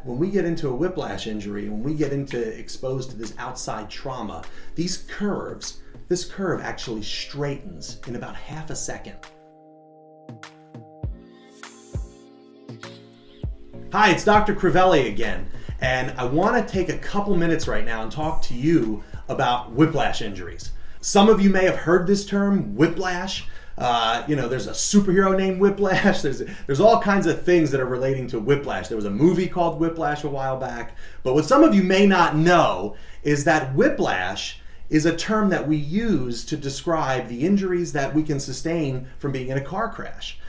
when we get into a whiplash injury, when we get into exposed to this outside trauma, this curve actually straightens in about half a second. Hi, it's Dr. Crivelli again, and I want to take a couple minutes right now and talk to you about whiplash injuries. Some of you may have heard this term, whiplash. There's a superhero named Whiplash. There's all kinds of things that are relating to whiplash. There was a movie called Whiplash a while back. But what some of you may not know is that whiplash is a term that we use to describe the injuries that we can sustain from being in a car crash.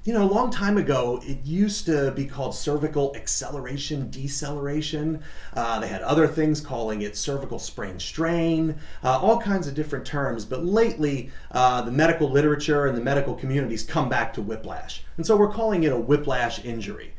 A long time ago, it used to be called cervical acceleration, deceleration. They had other things calling it cervical sprain strain, all kinds of different terms. But lately, the medical literature and the medical community's come back to whiplash. And so we're calling it a whiplash injury.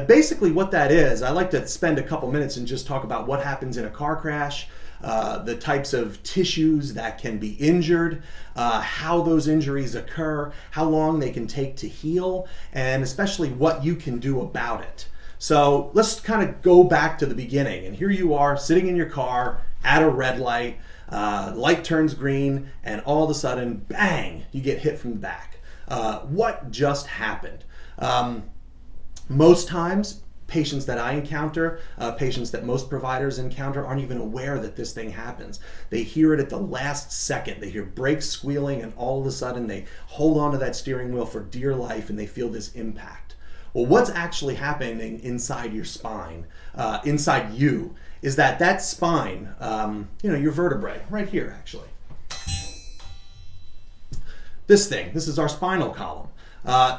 Basically what that is, I like to spend a couple minutes and just talk about what happens in a car crash, the types of tissues that can be injured, how those injuries occur, how long they can take to heal, and especially what you can do about it. So let's kind of go back to the beginning. And here you are sitting in your car at a red light, light turns green, and all of a sudden, bang, you get hit from the back. What just happened? Most times, patients that I encounter, patients that most providers encounter, aren't even aware that this thing happens. They hear it at the last second. They hear brakes squealing, and all of a sudden they hold onto that steering wheel for dear life and they feel this impact. Well, what's actually happening inside your spine, inside you, is that spine, your vertebrae, right here actually. This is our spinal column.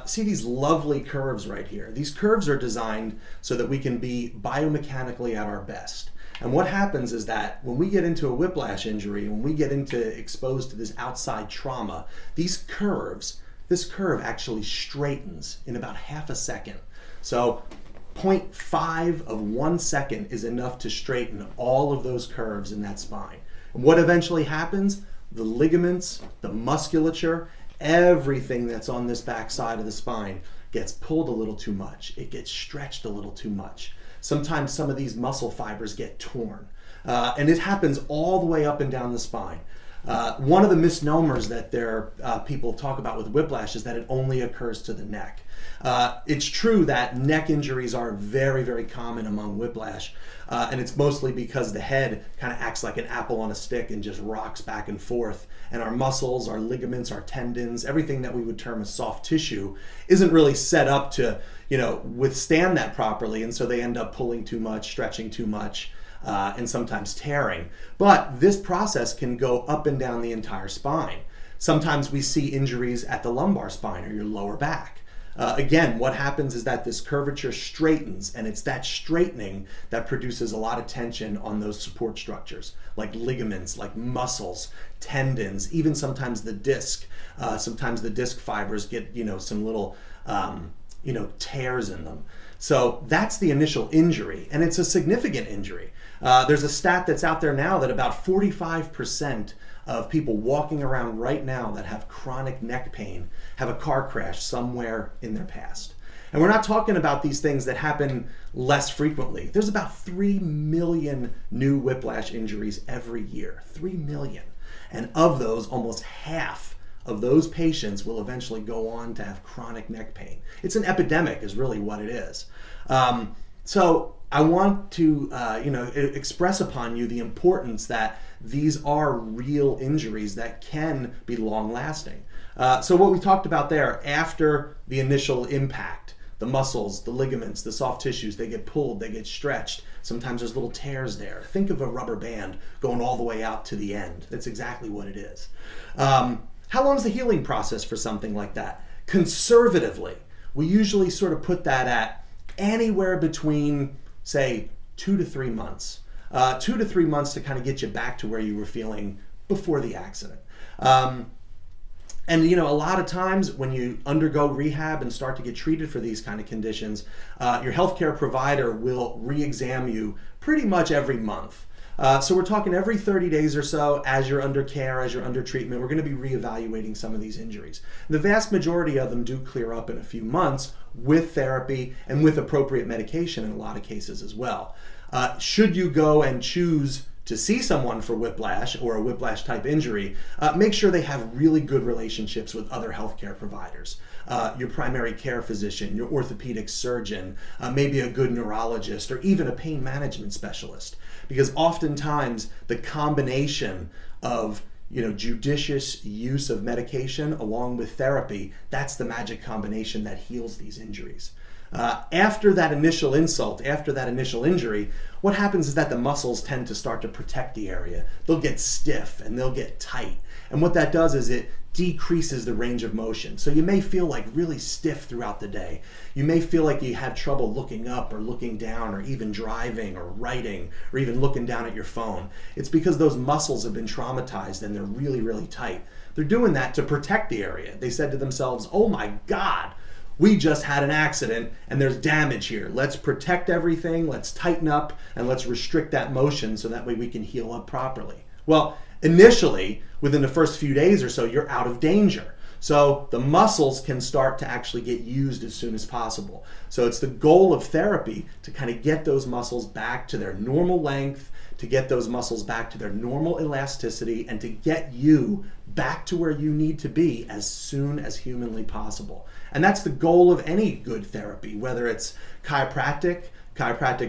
See these lovely curves right here. These curves are designed so that we can be biomechanically at our best. And what happens is that when we get into a whiplash injury, when we get into exposed to this outside trauma, this curve actually straightens in about half a second. So 0.5 of 1 second is enough to straighten all of those curves in that spine. And what eventually happens? The ligaments, the musculature, everything that's on this back side of the spine gets pulled a little too much. It gets stretched a little too much. Sometimes some of these muscle fibers get torn. And it happens all the way up and down the spine. One of the misnomers that people talk about with whiplash is that it only occurs to the neck. It's true that neck injuries are very, very common among whiplash, and it's mostly because the head kind of acts like an apple on a stick and just rocks back and forth, and our muscles, our ligaments, our tendons, everything that we would term as soft tissue isn't really set up to, withstand that properly, and so they end up pulling too much, stretching too much, and sometimes tearing. But this process can go up and down the entire spine. Sometimes we see injuries at the lumbar spine or your lower back. Again, what happens is that this curvature straightens, and it's that straightening that produces a lot of tension on those support structures, like ligaments, like muscles, tendons, even sometimes the disc. Sometimes the disc fibers get, some little, tears in them. So that's the initial injury, and it's a significant injury. There's a stat that's out there now that about 45% of people walking around right now that have chronic neck pain have a car crash somewhere in their past. And we're not talking about these things that happen less frequently. There's about 3 million new whiplash injuries every year. 3 million. And of those, almost half of those patients will eventually go on to have chronic neck pain. It's an epidemic is really what it is. So I want to express upon you the importance that these are real injuries that can be long lasting. So what we talked about there, after the initial impact, the muscles, the ligaments, the soft tissues, they get pulled, they get stretched. Sometimes there's little tears there. Think of a rubber band going all the way out to the end. That's exactly what it is. How long is the healing process for something like that? Conservatively, we usually sort of put that at anywhere between, say, 2 to 3 months. 2 to 3 months to kind of get you back to where you were feeling before the accident. And a lot of times when you undergo rehab and start to get treated for these kind of conditions, your healthcare provider will re-examine you pretty much every month. So we're talking every 30 days or so, as you're under care, as you're under treatment, we're going to be reevaluating some of these injuries. The vast majority of them do clear up in a few months with therapy and with appropriate medication in a lot of cases as well. Should you go and choose to see someone for whiplash or a whiplash type injury, make sure they have really good relationships with other healthcare providers. Your primary care physician, your orthopedic surgeon, maybe a good neurologist, or even a pain management specialist. Because oftentimes the combination of judicious use of medication along with therapy, that's the magic combination that heals these injuries. After that initial insult, after that initial injury, what happens is that the muscles tend to start to protect the area. They'll get stiff and they'll get tight. And what that does is it decreases the range of motion. So you may feel like really stiff throughout the day. You may feel like you have trouble looking up or looking down or even driving or writing or even looking down at your phone. It's because those muscles have been traumatized and they're really, really tight. They're doing that to protect the area. They said to themselves, oh my God, we just had an accident and there's damage here. Let's protect everything, let's tighten up, and let's restrict that motion so that way we can heal up properly. Well, initially, within the first few days or so, you're out of danger. So the muscles can start to actually get used as soon as possible. So it's the goal of therapy to kind of get those muscles back to their normal length, to get those muscles back to their normal elasticity, and to get you back to where you need to be as soon as humanly possible. And that's the goal of any good therapy, whether it's chiropractic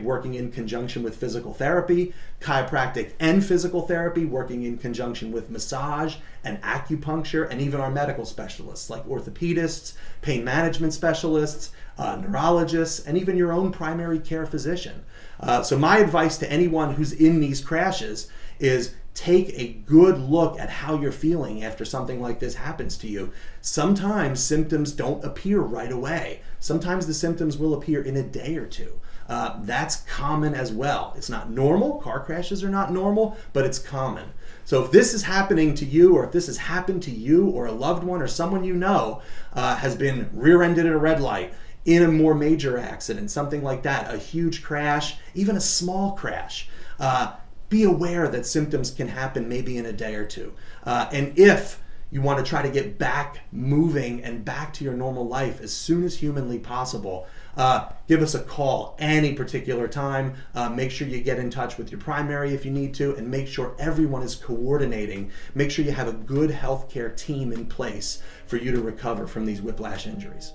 working in conjunction with physical therapy, chiropractic and physical therapy working in conjunction with massage and acupuncture, and even our medical specialists like orthopedists, pain management specialists, neurologists, and even your own primary care physician. So my advice to anyone who's in these crashes is take a good look at how you're feeling after something like this happens to you. Sometimes symptoms don't appear right away. Sometimes the symptoms will appear in a day or two. That's common as well. It's not normal. Car crashes are not normal, but it's common. So if this is happening to you, or if this has happened to you or a loved one or someone you know has been rear-ended at a red light, in a more major accident, something like that, a huge crash, even a small crash, be aware that symptoms can happen maybe in a day or two. And if you want to try to get back moving and back to your normal life as soon as humanly possible, give us a call any particular time. Make sure you get in touch with your primary if you need to, and make sure everyone is coordinating. Make sure you have a good healthcare team in place for you to recover from these whiplash injuries.